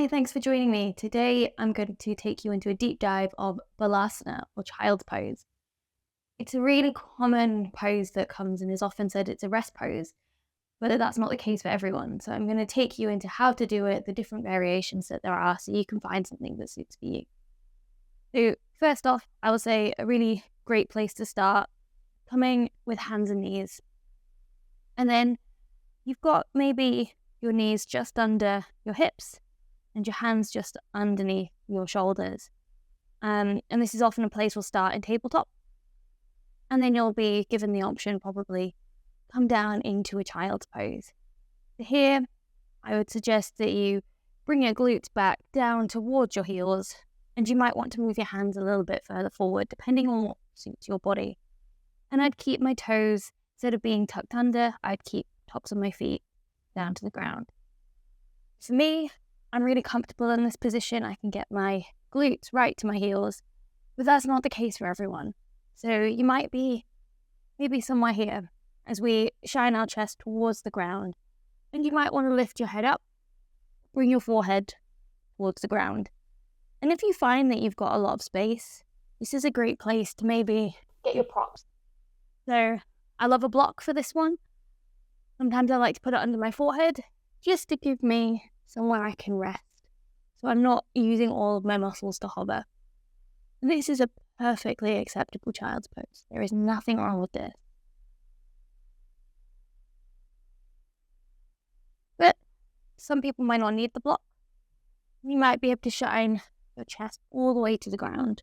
Hi, thanks for joining me. Today I'm going to take you into a deep dive of Balasana or child's pose. It's a really common pose that comes and is often said it's a rest pose, but that's not the case for everyone. So I'm going to take you into how to do it, the different variations that there are, so you can find something that suits for you. So first off, I would say a really great place to start, coming with hands and knees. And then you've got maybe your knees just under your hips and your hands just underneath your shoulders. And this is often a place we'll start in tabletop. And then you'll be given the option, probably, come down into a child's pose. So here, I would suggest that you bring your glutes back down towards your heels, and you might want to move your hands a little bit further forward, depending on what suits your body. And I'd keep my toes, instead of being tucked under, I'd keep tops of my feet down to the ground. For me, I'm really comfortable in this position. I can get my glutes right to my heels, but that's not the case for everyone. So you might be maybe somewhere here as we shine our chest towards the ground, and you might want to lift your head up, bring your forehead towards the ground. And if you find that you've got a lot of space, this is a great place to maybe get your props. So I love a block for this one. Sometimes I like to put it under my forehead just to give me somewhere I can rest, so I'm not using all of my muscles to hover. This is a perfectly acceptable child's pose. There is nothing wrong with this. But some people might not need the block. You might be able to shine your chest all the way to the ground.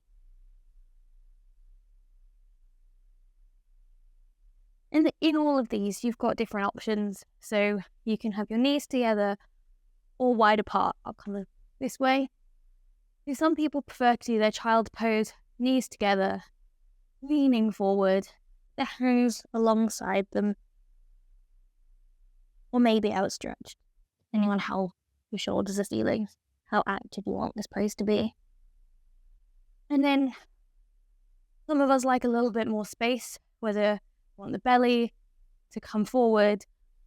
And in all of these, you've got different options. So you can have your knees together or wide apart. I'll come this way. So some people prefer to do their child's pose, knees together, leaning forward, their hands alongside them, or maybe outstretched, depending on how your shoulders are feeling, how active you want this pose to be. And then some of us like a little bit more space, whether you want the belly to come forward,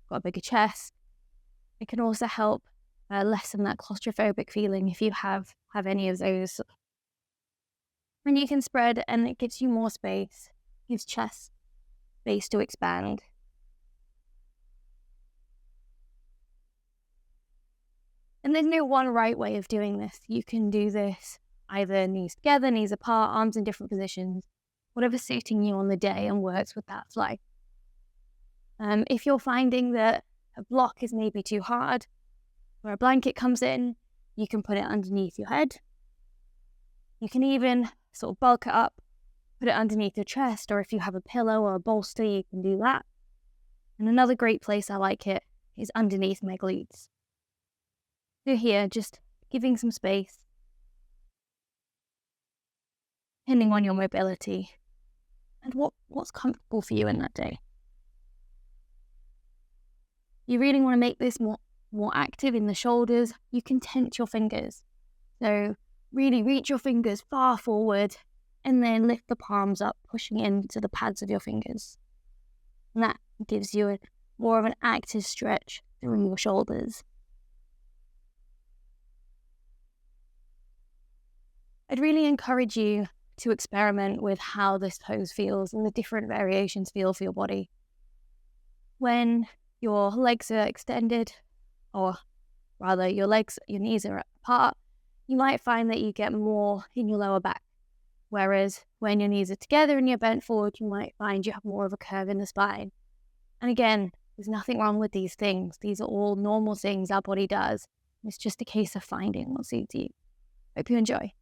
got a bigger chest. It can also help lessen that claustrophobic feeling if you have any of those. And you can spread, and it gives you more space, gives chest space to expand. And there's no one right way of doing this. You can do this either knees together, knees apart, arms in different positions, whatever's suiting you on the day and works with that flow. If you're finding that a block is maybe too hard, where a blanket comes in, you can put it underneath your head. You can even sort of bulk it up, put it underneath your chest, or if you have a pillow or a bolster, you can do that. And another great place I like it is underneath my glutes. So here, just giving some space, depending on your mobility and what's comfortable for you in that day. You really want to make this more active in the shoulders. You can tense your fingers. So really reach your fingers far forward and then lift the palms up, pushing into the pads of your fingers. And that gives you more of an active stretch through your shoulders. I'd really encourage you to experiment with how this pose feels and the different variations feel for your body. When your legs are extended, or rather your knees are apart, you might find that you get more in your lower back. Whereas when your knees are together and you're bent forward, you might find you have more of a curve in the spine. And again, there's nothing wrong with these things. These are all normal things our body does. It's just a case of finding what suits you. Hope you enjoy.